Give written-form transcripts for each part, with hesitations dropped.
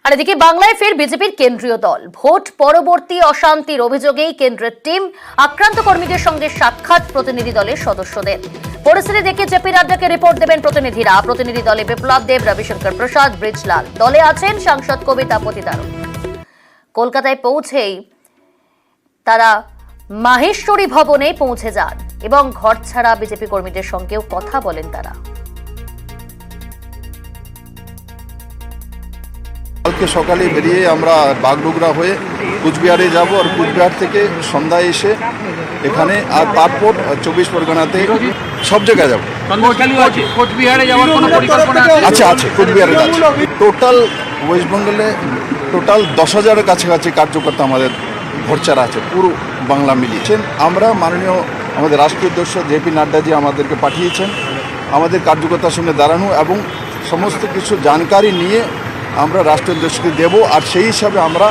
আর এদিকে বাংলায় ফের বিজেপির কেন্দ্রীয় দল। ভোট পরবর্তী অশান্তির অভিযোগেই কেন্দ্রের টিম আক্রান্ত কর্মীদের সঙ্গে সাক্ষাৎ প্রতিনিধি দলের সদস্যদের। পরিস্থিতি দেখে জেপি নাড্ডাকে রিপোর্ট দেবেন প্রতিনিধিরা। প্রতিনিধি দলে বিপ্লব দেব, রবিশঙ্কর প্রসাদ, ব্রিজলাল। দলে আছেন সাংসদ কবিতা পতিতারক। কলকাতায় পৌঁছেই তারা মাহেশ্বরী ভবনে পৌঁছে যান এবং ঘর ছাড়া বিজেপি কর্মীদের সঙ্গেও কথা বলেন তারা। কালকে সকালে বেরিয়ে আমরা বাগডোগরা হয়ে কুচবিহারে যাব আর কুচবিহার থেকে সন্ধ্যায় এসে এখানে আর তারপর 24 পরগনাতে সব জায়গায় যাব। কোচবিহারে যাওয়ার কোনো পরিকল্পনা আছে কুচবিহারে আছে। টোটাল ওয়েস্ট বেঙ্গলে টোটাল 10,000-এর কাছাকাছি কার্যকর্তা আমাদের ভরচারা আছে পুরো বাংলা মিলিয়েছেন। আমরা মাননীয় আমাদের রাষ্ট্রীয় অধ্যক্ষ জেপি নাড্ডাজি আমাদেরকে পাঠিয়েছেন আমাদের কার্যকর্তার সঙ্গে দাঁড়ানো এবং সমস্ত কিছু জানকারি নিয়ে আমরা রাষ্ট্রীয় অধ্যক্ষকে দেব। আর সেই হিসাবে আমরা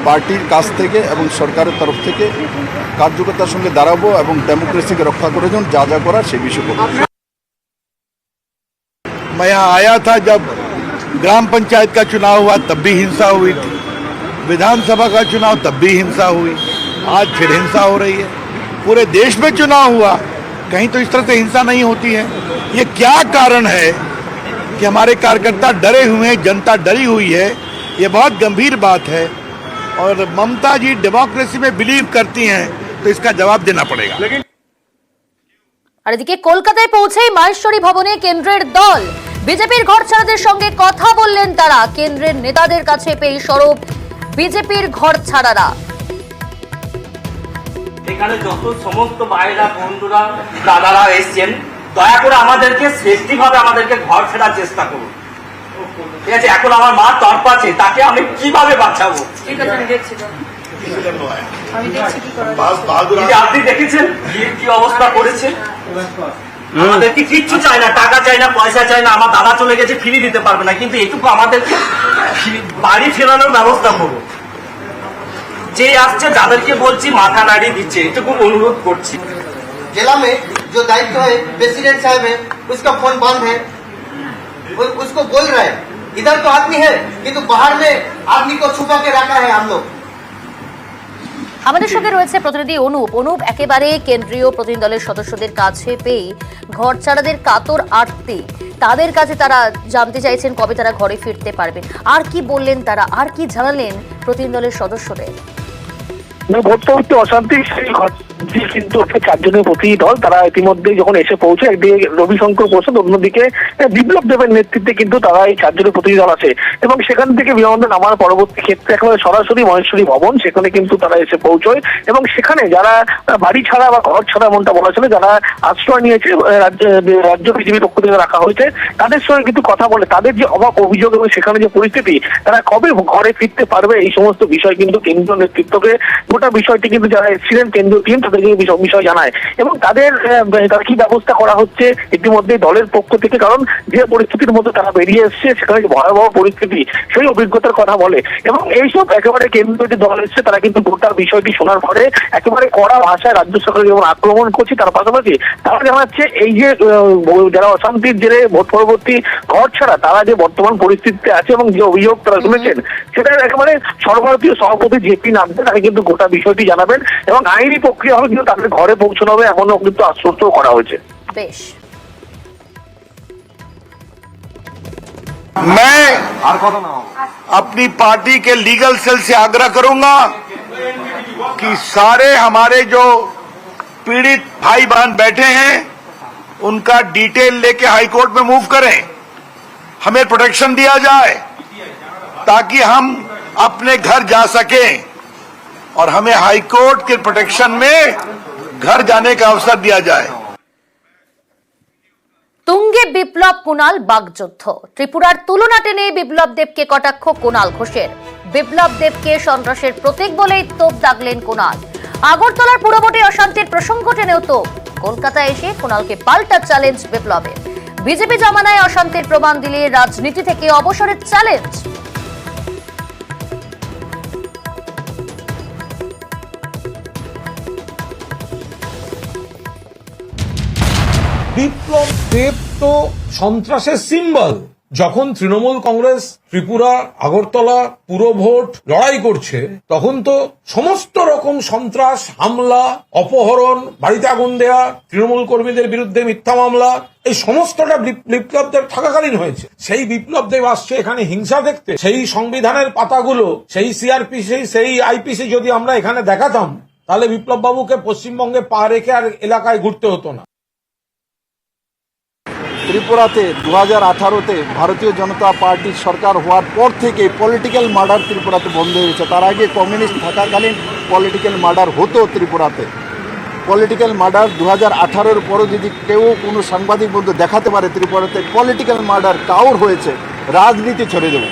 পার্টির কাছ থেকে এবং সরকারের তরফ থেকে কার্যকর্তার সঙ্গে দাঁড়াবো এবং ডেমোক্রেসিকে রক্ষা করার জন্য যা যা করার সেই বিষয় করব। मैं यहाँ आया था जब ग्राम पंचायत का चुनाव हुआ तब भी हिंसा हुई थी, विधानसभा का चुनाव तब भी हिंसा हुई, आज फिर हिंसा हो रही है। पूरे देश में चुनाव हुआ, कहीं तो इस तरह से हिंसा नहीं होती है। ये क्या कारण है कि हमारे कार्यकर्ता डरे हुए हैं, जनता डरी हुई है? ये बहुत गंभीर बात है और ममता जी डेमोक्रेसी में बिलीव करती हैं तो इसका जवाब देना पड़ेगा। আর এদিকে কলকাতায় পৌঁছেই মাহেশ্বরী ভবনে কেন্দ্রের দল। বিজেপির ঘরছাড়াদের সঙ্গে কথা বললেন তারা। কেন্দ্রের নেতাদের কাছে পেয়ে সরব বিজেপির ঘরছাড়ারা। এখানে যত সমস্ত ভাইরা বন্ধুরা দাদারা এসেছেন, দয়া করে আমাদেরকে সেফটি ভাবে আমাদেরকে ঘর ফেরার চেষ্টা করুন। ঠিক আছে, এখন আমার মা তরপাচ্ছে, তাকে আমি কিভাবে বাঁচাবো? ঠিক আছে, আমি দেখছি। আপনি দেখেছেন কি অবস্থা করেছে। আমাদেরকে কিচ্ছু চাই না, টাকা চাই না, পয়সা চাই না। আমার দাদা চলে গেছে, ফিরিয়ে দিতে পারবে না, কিন্তু এটুকু আমাদেরকে বাড়ি ফেরানোর ব্যবস্থা করুন। যে আসছে যাদেরকে বলছি মাথা নাড়িয়ে দিচ্ছে, এটুকু অনুরোধ করছি। जिला में जो दायित्व है प्रेसिडेंट साहब है, उसका फोन बंद है, उसको बोल रहे हैं इधर तो आदमी है किंतु बाहर में आदमी को छुपा के रखा है हम लोग। আমাদের সঙ্গে রয়েছে প্রতিনিধি অনুপ। একেবারে কেন্দ্রীয় প্রতিনিধি দলের সদস্যদের কাছে পেয়ে ঘরছাড়াদের কাতর আর্তি, তাদের কাছে তারা জানতে চাইছেন কবে তারা ঘরে ফিরতে পারবেন। আর কি বললেন তারা, আর কি জানালেন প্রতিনিধি দলের সদস্যদের? ভোট পরবর্তী অশান্তি কিন্তু 4 জনের প্রতিনিধি দল তারা ইতিমধ্যে যখন এসে পৌঁছে, একদিকে রবিশঙ্কর প্রসাদ, অন্যদিকে বিপ্লব দেবের নেতৃত্বে কিন্তু তারা এই 4 জনের প্রতিনিধি দল আছে এবং সেখান থেকে বিমানবন্দর নামার পরবর্তী ক্ষেত্রে একেবারে সরাসরি মহেশ্বরী ভবন, সেখানে কিন্তু তারা এসে পৌঁছয় এবং সেখানে যারা বাড়ি ছাড়া বা ঘর ছাড়া এমনটা বলা ছিল, যারা আশ্রয় নিয়েছে রাজ্য বিজেপির পক্ষ থেকে রাখা হয়েছে, তাদের সঙ্গে কিন্তু কথা বলে তাদের যে অবাক অভিযোগ এবং সেখানে যে পরিস্থিতি, তারা কবে ঘরে ফিরতে পারবে এই সমস্ত বিষয় কিন্তু কেন্দ্রীয় নেতৃত্বকে, গোটা বিষয়টি কিন্তু যারা এসেছিলেন কেন্দ্রীয় টিম তাদেরকে বিষয় জানায় এবং তাদের কি ব্যবস্থা করা হচ্ছে ইতিমধ্যে দলের পক্ষ থেকে। কারণ যে পরিস্থিতির মধ্যে তারা বেরিয়ে এসছে, সেখানে ভয়াবহ পরিস্থিতি, সেই অভিজ্ঞতার কথা বলে এবং এইসব একেবারে কেন্দ্রীয় যে দল এসছে তারা কিন্তু গোটা বিষয়টি শোনার পরে একেবারে কড়া ভাষায় রাজ্য সরকার যেমন আক্রমণ করছে, তার পাশাপাশি তারা জানাচ্ছে এই যে যারা অশান্তির জেরে ভোট পরবর্তী ঘর ছাড়া তারা যে বর্তমান পরিস্থিতিতে আছে এবং যে অভিযোগ তারা শুনেছেন, সেটা একেবারে সর্বভারতীয় সভাপতি জেপি নাড্ডা তারা কিন্তু গোটা বিষয়টি জানাবেন এবং আইনি প্রক্রিয়া হবে কিন্তু তাদের ঘরে পৌঁছানো হবে, এমনও কিন্তু আশ্বস্ত করা হয়েছে। বেশ, मैं अपनी पार्टी के लीगल सेल से आग्रह करूंगा कि सारे हमारे जो पीड़ित भाई बहन बैठे हैं उनका डिटेल लेके हाई कोर्ट में मूव करें, हमें प्रोटेक्शन दिया जाए ताकि हम अपने घर जा सकें और हमें हाई कोर्ट के प्रोटेक्शन में घर जाने का अवसर दिया जाए। তুঙ্গে বিপ্লব কুণাল বাগযুদ্ধ। ত্রিপুরার তুলনা টেনে বিপ্লব দেবকে কটাক্ষ কুণাল ঘোষের। বিপ্লব দেবকে সন্ত্রাসের প্রতীক বলেই তোপ দাগলেন কুণাল। আগরতলার পুরভোটে অশান্তির প্রসঙ্গ টেনেও তো কলকাতায় এসে কুণালকে পাল্টা চ্যালেঞ্জ বিপ্লবের। বিজেপি জামানায় অশান্তির প্রমাণ দিলে রাজনীতি থেকে অবসরের চ্যালেঞ্জ। বিপ্লব দেব তো সন্ত্রাসের সিম্বল, যখন তৃণমূল কংগ্রেস ত্রিপুরা আগরতলা পুরো ভোট লড়াই করছে তখন তো সমস্ত রকম সন্ত্রাস, হামলা, অপহরণ, বাড়িতে আগুন দেয়া, তৃণমূল কর্মীদের বিরুদ্ধে মিথ্যা মামলা, এই সমস্তটা বিপ্লবদের থাকাকালীন হয়েছে। সেই বিপ্লবদেব আসছে এখানে হিংসা দেখতে। সেই সংবিধানের পাতাগুলো, সেই সিআরপিসি, সেই আইপিসি যদি আমরা এখানে দেখাতাম তাহলে বিপ্লব বাবুকে পশ্চিমবঙ্গে পা রেখে আর এলাকায় ঘুরতে হতো না। ত্রিপুরাতে 2018-তে ভারতীয় জনতা পার্টির সরকার হওয়ার পর থেকে পলিটিক্যাল মার্ডার ত্রিপুরাতে বন্ধ হয়ে গেছে। তার আগে কমিউনিস্ট থাকাকালীন পলিটিক্যাল মার্ডার হতো ত্রিপুরাতে। পলিটিক্যাল মার্ডার 2018-এর পরও যদি কেউ কোনো সাংবাদিক বন্ধু দেখাতে পারে ত্রিপুরাতে পলিটিক্যাল মার্ডার কাউর হয়েছে, রাজনীতি ছেড়ে দেবো।